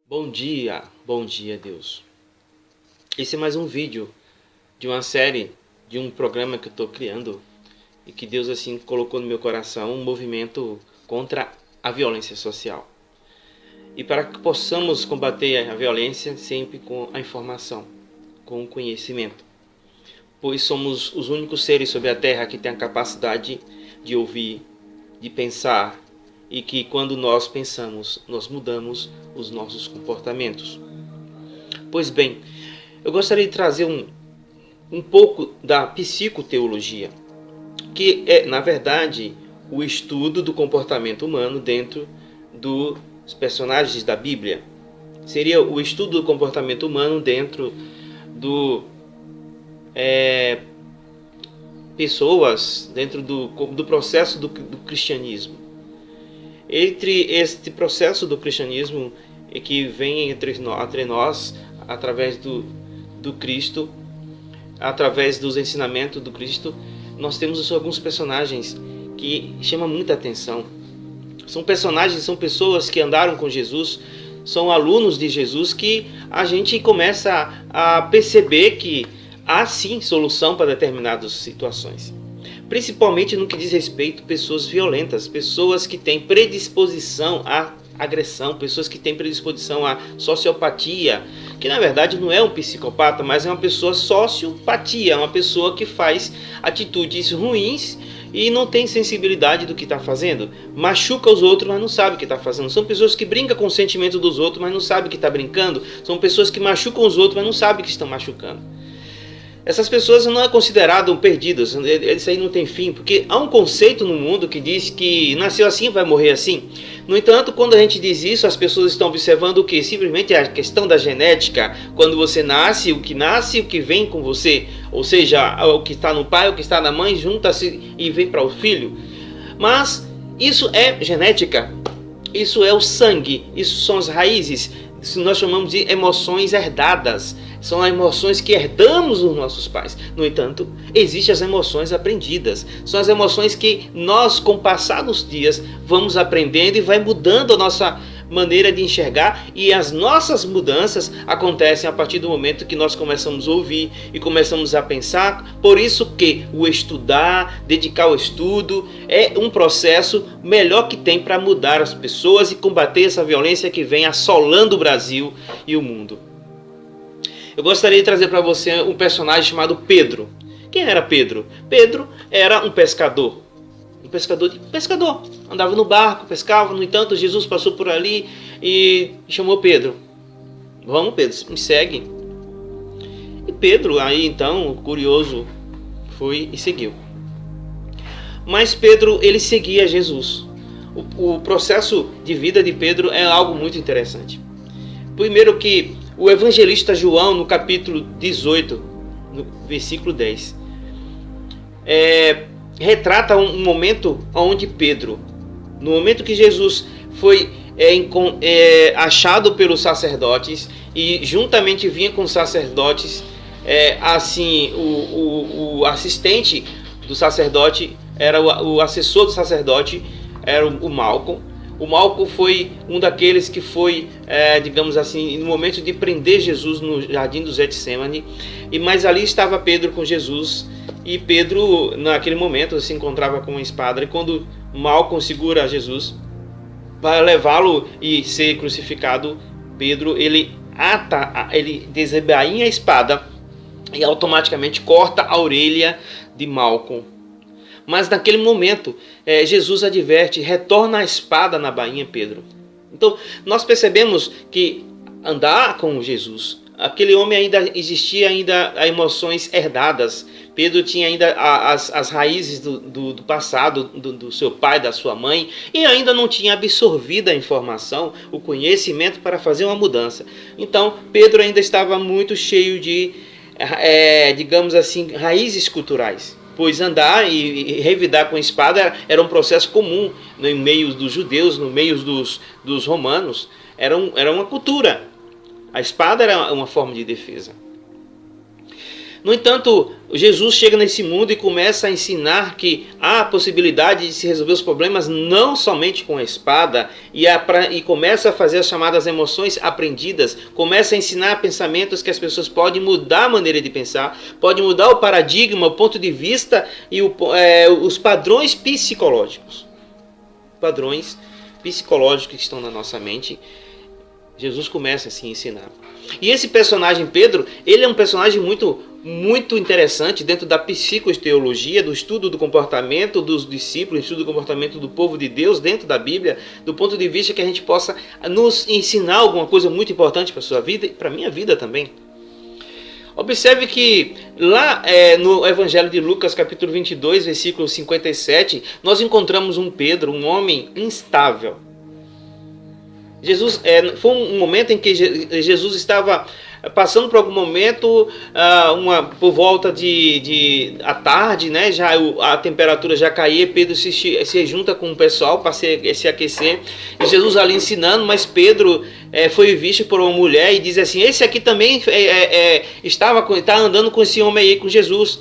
Bom dia Deus. Esse é mais um vídeo de uma série, de um programa que eu estou criando e que Deus assim colocou no meu coração um movimento contra a violência social. E para que possamos combater a violência sempre com a informação, com o conhecimento. Pois somos os únicos seres sobre a Terra que têm a capacidade de ouvir, de pensar, e que quando nós pensamos, nós mudamos os nossos comportamentos. Pois bem, eu gostaria de trazer um pouco da psicoteologia, que é, na verdade, o estudo do comportamento humano dentro dos personagens da Bíblia. Seria o estudo do comportamento humano dentro do pessoas, dentro do processo do cristianismo. Entre este processo do cristianismo que vem entre nós através do Cristo, através dos ensinamentos do Cristo, nós temos alguns personagens que chamam muita atenção. São personagens, são pessoas que andaram com Jesus, são alunos de Jesus, que a gente começa a perceber que há sim solução para determinadas situações. Principalmente no que diz respeito a pessoas violentas, pessoas que têm predisposição à agressão, pessoas que têm predisposição à sociopatia, que na verdade não é um psicopata, mas é uma pessoa sociopatia, uma pessoa que faz atitudes ruins e não tem sensibilidade do que está fazendo. Machuca os outros, mas não sabe o que está fazendo. São pessoas que brincam com o sentimento dos outros, mas não sabem que está brincando. São pessoas que machucam os outros, mas não sabem que estão machucando. Essas pessoas não é considerado perdidas, isso aí não tem fim, porque há um conceito no mundo que diz que nasceu assim, vai morrer assim. No entanto, quando a gente diz isso, as pessoas estão observando o que? Simplesmente a questão da genética. Quando você nasce, o que vem com você, ou seja, o que está no pai, o que está na mãe, junta-se e vem para o filho. Mas isso é genética, isso é o sangue, isso são as raízes, isso nós chamamos de emoções herdadas. São as emoções que herdamos dos nossos pais. No entanto, existem as emoções aprendidas. São as emoções que nós, com o passar dos dias, vamos aprendendo e vai mudando a nossa maneira de enxergar. E as nossas mudanças acontecem a partir do momento que nós começamos a ouvir e começamos a pensar. Por isso que o estudar, dedicar ao estudo, é um processo melhor que tem para mudar as pessoas e combater essa violência que vem assolando o Brasil e o mundo. Eu gostaria de trazer para você um personagem chamado Pedro. Quem era Pedro? Pedro era um pescador. Pescador. Andava no barco, pescava. No entanto, Jesus passou por ali e chamou Pedro. Vamos, Pedro, me segue. E Pedro, aí então, curioso, foi e seguiu. Mas Pedro, ele seguia Jesus. O processo de vida de Pedro é algo muito interessante. Primeiro que o evangelista João, no capítulo 18, no versículo 10, retrata um momento onde Pedro, no momento que Jesus foi achado pelos sacerdotes e juntamente vinha com os sacerdotes, o assistente do sacerdote, era o assessor do sacerdote, era o Malco. O Malco foi um daqueles que foi, digamos assim, no momento de prender Jesus no jardim do Getsêmani, mas ali estava Pedro com Jesus, e Pedro naquele momento se encontrava com uma espada, e quando Malco segura Jesus para levá-lo e ser crucificado, Pedro ele desembainha a espada e automaticamente corta a orelha de Malco. Mas naquele momento, Jesus adverte, retorna a espada na bainha, Pedro. Então, nós percebemos que andar com Jesus, aquele homem ainda existia emoções herdadas. Pedro tinha ainda as raízes do passado, do seu pai, da sua mãe, e ainda não tinha absorvido a informação, o conhecimento para fazer uma mudança. Então, Pedro ainda estava muito cheio de, digamos assim, raízes culturais. Pois andar e revidar com espada era um processo comum no meio dos judeus, no meio dos romanos. Era uma cultura. A espada era uma forma de defesa. No entanto, Jesus chega nesse mundo e começa a ensinar que há a possibilidade de se resolver os problemas não somente com a espada, e começa a fazer as chamadas emoções aprendidas, começa a ensinar pensamentos que as pessoas podem mudar a maneira de pensar, podem mudar o paradigma, o ponto de vista e os padrões psicológicos. Padrões psicológicos que estão na nossa mente. Jesus começa assim a ensinar. E esse personagem Pedro, ele é um personagem muito interessante dentro da psicoteologia, do estudo do comportamento dos discípulos, estudo do comportamento do povo de Deus dentro da Bíblia, do ponto de vista que a gente possa nos ensinar alguma coisa muito importante para a sua vida e para a minha vida também. Observe que lá no Evangelho de Lucas, capítulo 22, versículo 57, nós encontramos um Pedro, um homem instável. Foi um momento em que Jesus estava passando por algum momento, por volta à tarde, né, já a temperatura já caía, Pedro se junta com o pessoal para se aquecer, e Jesus ali ensinando, mas Pedro foi visto por uma mulher e diz assim, esse aqui também está andando com esse homem aí, com Jesus.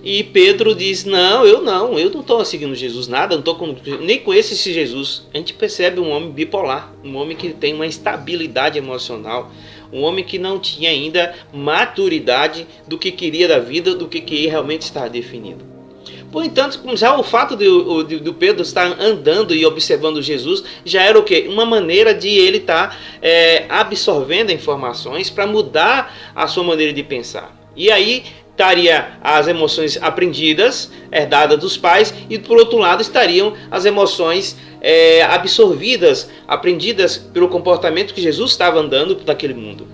E Pedro diz, eu não estou seguindo Jesus, nada, nem conheço esse Jesus. A gente percebe um homem bipolar, um homem que tem uma instabilidade emocional, um homem que não tinha ainda maturidade do que queria da vida, do que realmente está definido. Por entanto, já o fato do Pedro estar andando e observando Jesus, já era o quê? Uma maneira de ele estar absorvendo informações para mudar a sua maneira de pensar. E aí estaria as emoções aprendidas, herdadas dos pais, e por outro lado estariam as emoções absorvidas, aprendidas pelo comportamento que Jesus estava andando naquele mundo.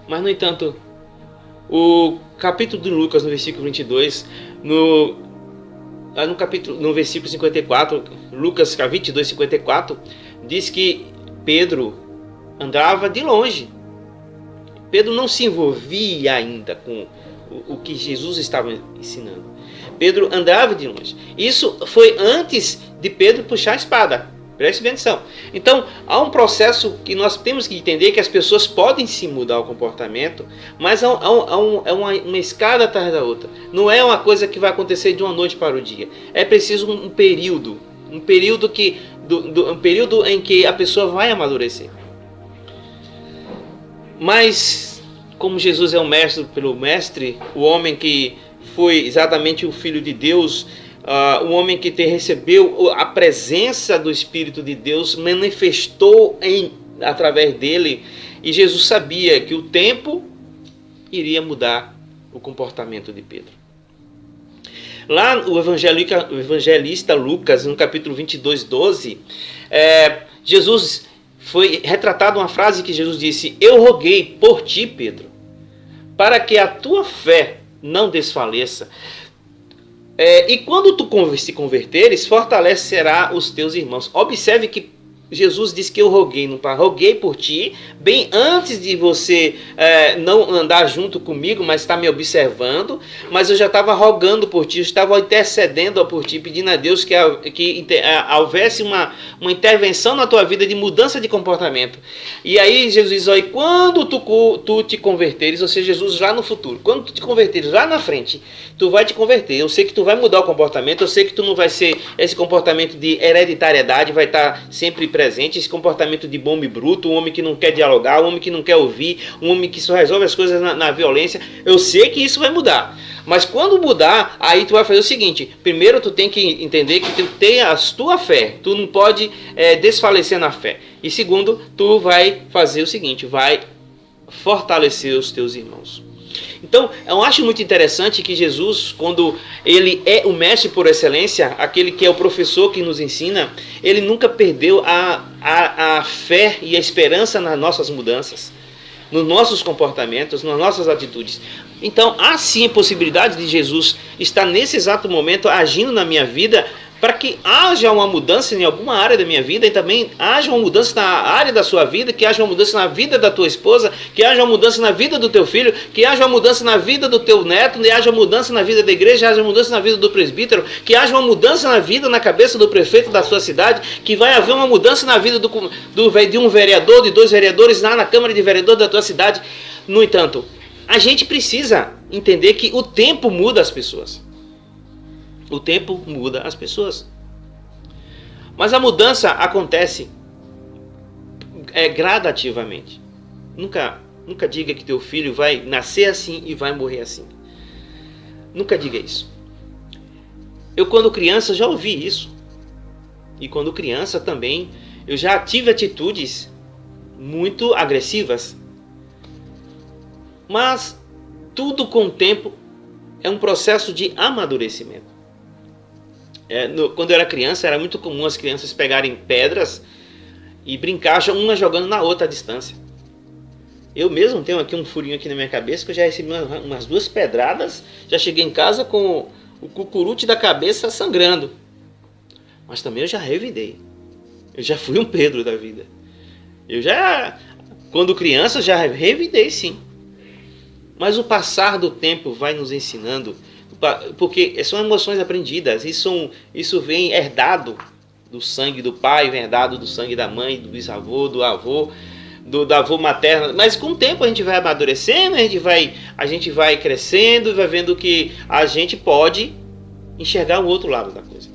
Mas, no entanto, o capítulo de Lucas, no versículo 22, no versículo 54, Lucas 22, 54, diz que Pedro andava de longe. Pedro não se envolvia ainda com o que Jesus estava ensinando. Pedro andava de longe. Isso foi antes de Pedro puxar a espada. Preste bem atenção. Então, há um processo que nós temos que entender que as pessoas podem sim mudar o comportamento, mas é uma escada atrás da outra. Não é uma coisa que vai acontecer de uma noite para o dia. É preciso um período em que a pessoa vai amadurecer. Mas, como Jesus é o mestre pelo mestre, o homem que foi exatamente o Filho de Deus, um homem que recebeu a presença do Espírito de Deus, manifestou através dele, e Jesus sabia que o tempo iria mudar o comportamento de Pedro. Lá o evangelista Lucas, no capítulo 22, 12, Jesus foi retratado uma frase que Jesus disse: eu roguei por ti, Pedro, para que a tua fé não desfaleça. E quando tu se converteres, fortalecerá os teus irmãos. Observe que Jesus disse que eu roguei por ti, bem antes de você não andar junto comigo, mas estar me observando, mas eu já estava rogando por ti, eu estava intercedendo por ti, pedindo a Deus que houvesse uma intervenção na tua vida de mudança de comportamento. E aí Jesus diz, olha, quando tu te converteres, ou seja, Jesus lá no futuro, quando tu te converteres lá na frente, tu vai te converter, eu sei que tu vai mudar o comportamento, eu sei que tu não vai ser esse comportamento de hereditariedade, vai estar sempre presente, esse comportamento de bombe bruto, um homem que não quer dialogar, um homem que não quer ouvir, um homem que só resolve as coisas na violência. Eu sei que isso vai mudar, mas quando mudar, aí tu vai fazer o seguinte: primeiro tu tem que entender que tu tem a tua fé, tu não pode desfalecer na fé, e segundo, tu vai fazer o seguinte, vai fortalecer os teus irmãos. Então, eu acho muito interessante que Jesus, quando ele é o mestre por excelência, aquele que é o professor que nos ensina, ele nunca perdeu a fé e a esperança nas nossas mudanças, nos nossos comportamentos, nas nossas atitudes. Então, há sim a possibilidade de Jesus estar nesse exato momento agindo na minha vida, para que haja uma mudança em alguma área da minha vida, e também haja uma mudança na área da sua vida, que haja uma mudança na vida da tua esposa, que haja uma mudança na vida do teu filho, que haja uma mudança na vida do teu neto, que haja uma mudança na vida da igreja, que haja uma mudança na vida do presbítero, que haja uma mudança na vida, na cabeça do prefeito da sua cidade, que vai haver uma mudança na vida de um vereador, de 2 vereadores lá na Câmara de Vereadores da tua cidade. No entanto, A gente precisa entender que o tempo muda as pessoas. O tempo muda as pessoas. Mas a mudança acontece gradativamente. Nunca diga que teu filho vai nascer assim e vai morrer assim. Nunca diga isso. Eu, quando criança, já ouvi isso. E quando criança também, eu já tive atitudes muito agressivas. Mas tudo com o tempo é um processo de amadurecimento. Quando eu era criança, era muito comum as crianças pegarem pedras e brincar uma jogando na outra à distância. Eu mesmo tenho aqui um furinho aqui na minha cabeça que eu já recebi umas 2 pedradas. Já cheguei em casa com o cucurute da cabeça sangrando. Mas também eu já revidei. Eu já fui um Pedro da vida. Quando criança, já revidei sim. Mas o passar do tempo vai nos ensinando, porque são emoções aprendidas. Isso vem herdado do sangue do pai, vem herdado do sangue da mãe, do bisavô, do avô, do avô materno. Mas com o tempo a gente vai amadurecendo, a gente vai crescendo e vai vendo que a gente pode enxergar o outro lado da coisa.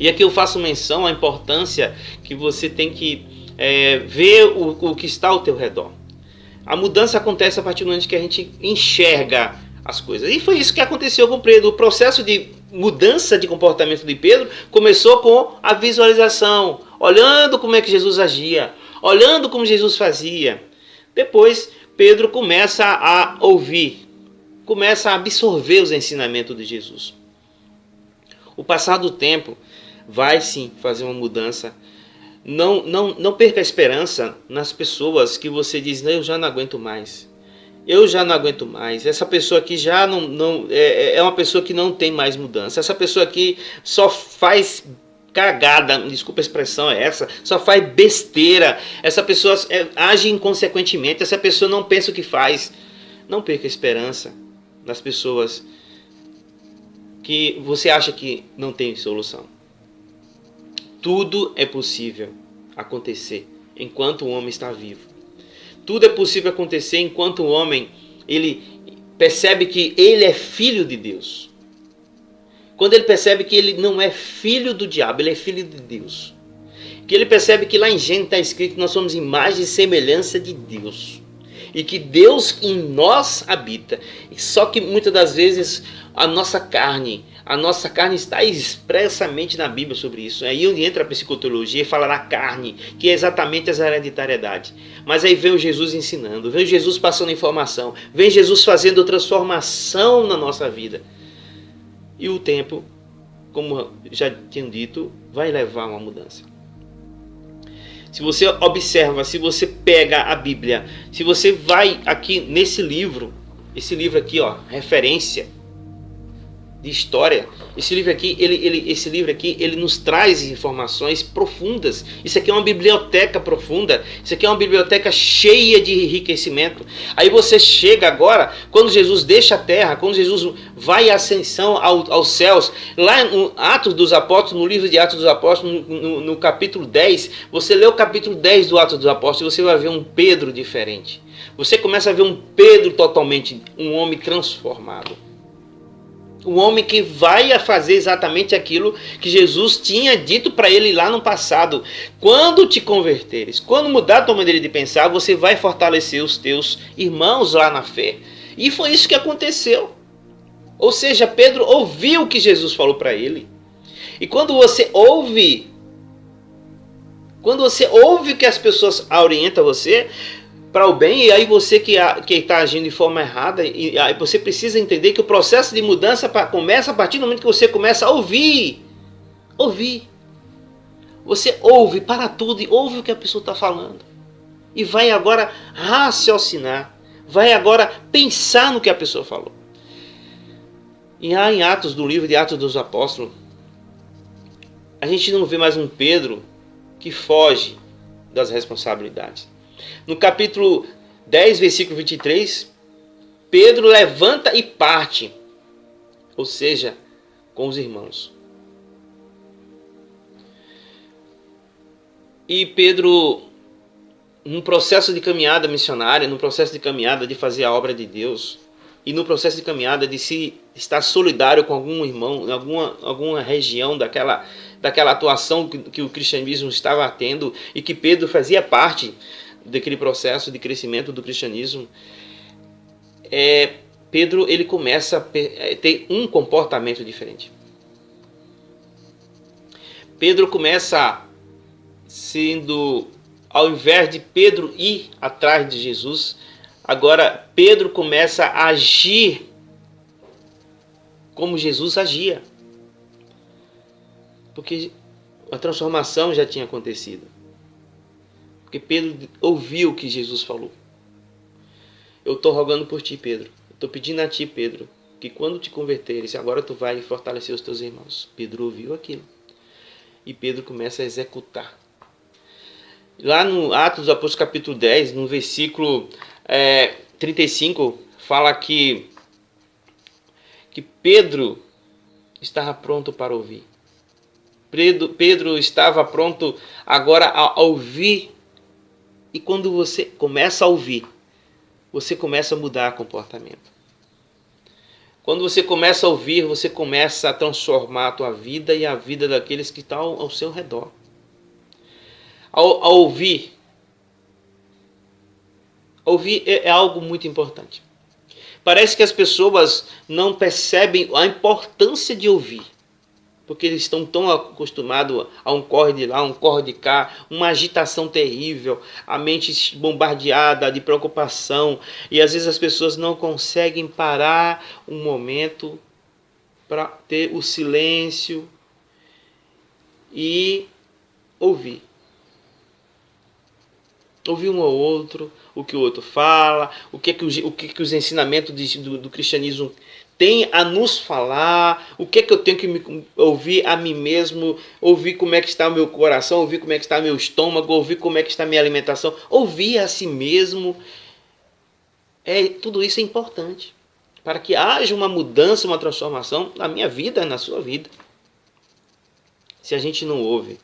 E aqui eu faço menção à importância que você tem que ver o que está ao teu redor. A mudança acontece a partir do momento que a gente enxerga as coisas. E foi isso que aconteceu com Pedro. O processo de mudança de comportamento de Pedro começou com a visualização, olhando como é que Jesus agia, olhando como Jesus fazia. Depois, Pedro começa a ouvir, começa a absorver os ensinamentos de Jesus. O passar do tempo vai sim fazer uma mudança. Não perca a esperança nas pessoas que você diz, eu já não aguento mais. Eu já não aguento mais. Essa pessoa aqui já é uma pessoa que não tem mais mudança. Essa pessoa aqui só faz cagada, desculpa a expressão é essa, só faz besteira. Essa pessoa age inconsequentemente. Essa pessoa não pensa o que faz. Não perca a esperança nas pessoas que você acha que não tem solução. Tudo é possível acontecer enquanto o homem está vivo. Tudo é possível acontecer enquanto o homem ele percebe que ele é filho de Deus. Quando ele percebe que ele não é filho do diabo, ele é filho de Deus. Que ele percebe que lá em Gênesis está escrito que nós somos imagem e semelhança de Deus. E que Deus em nós habita. Só que muitas das vezes a nossa carne está expressamente na Bíblia sobre isso. Aí onde entra a psicologia e fala na carne, que é exatamente essa hereditariedade. Mas aí vem o Jesus ensinando, vem o Jesus passando informação, vem Jesus fazendo transformação na nossa vida. E o tempo, como já tinha dito, vai levar a uma mudança. Se você observa, se você pega a Bíblia, se você vai aqui nesse livro, esse livro aqui, ó, referência de história, esse livro aqui, ele nos traz informações profundas. Isso aqui é uma biblioteca profunda, isso aqui é uma biblioteca cheia de enriquecimento. Aí você chega agora, quando Jesus deixa a terra, quando Jesus vai à ascensão aos céus, lá no Atos dos Apóstolos, no livro de Atos dos Apóstolos, no capítulo 10, você lê o capítulo 10 do Atos dos Apóstolos, você vai ver um Pedro diferente. Você começa a ver um Pedro totalmente, um homem transformado. Um homem que vai fazer exatamente aquilo que Jesus tinha dito para ele lá no passado. Quando te converteres, quando mudar a tua maneira de pensar, você vai fortalecer os teus irmãos lá na fé. E foi isso que aconteceu. Ou seja, Pedro ouviu o que Jesus falou para ele. E quando você ouve que as pessoas orientam você para o bem, e aí você que está agindo de forma errada, e aí você precisa entender que o processo de mudança começa a partir do momento que você começa a ouvir. Você ouve para tudo e ouve o que a pessoa está falando. E vai agora raciocinar, vai agora pensar no que a pessoa falou. E lá em Atos, do livro de Atos dos Apóstolos, a gente não vê mais um Pedro que foge das responsabilidades. No capítulo 10, versículo 23, Pedro levanta e parte, ou seja, com os irmãos. E Pedro num processo de caminhada missionária, no processo de caminhada de fazer a obra de Deus, e no processo de caminhada de se estar solidário com algum irmão, em alguma região daquela atuação que o cristianismo estava tendo, e que Pedro fazia parte daquele processo de crescimento do cristianismo, Pedro ele começa a ter um comportamento diferente. Pedro começa sendo, ao invés de Pedro ir atrás de Jesus, agora Pedro começa a agir como Jesus agia. Porque a transformação já tinha acontecido. Porque Pedro ouviu o que Jesus falou. Eu estou rogando por ti, Pedro. Estou pedindo a ti, Pedro, que quando te converteres, agora tu vai fortalecer os teus irmãos. Pedro ouviu aquilo. E Pedro começa a executar. Lá no Atos dos Apóstolos capítulo 10, no versículo 35, fala que Pedro estava pronto para ouvir. Pedro estava pronto agora a ouvir. E quando você começa a ouvir, você começa a mudar comportamento. Quando você começa a ouvir, você começa a transformar a tua vida e a vida daqueles que estão ao seu redor. Ao ouvir é algo muito importante. Parece que as pessoas não percebem a importância de ouvir, porque eles estão tão acostumados a um corre de lá, um corre de cá, uma agitação terrível, a mente bombardeada de preocupação, e às vezes as pessoas não conseguem parar um momento para ter o silêncio e ouvir. Ouvir um ao outro, o que o outro fala, o que os ensinamentos do cristianismo têm a nos falar, o que eu tenho que ouvir a mim mesmo, ouvir como é que está o meu coração, ouvir como é que está o meu estômago, ouvir como é que está a minha alimentação, ouvir a si mesmo. Tudo isso é importante para que haja uma mudança, uma transformação na minha vida, na sua vida. Se a gente não ouve,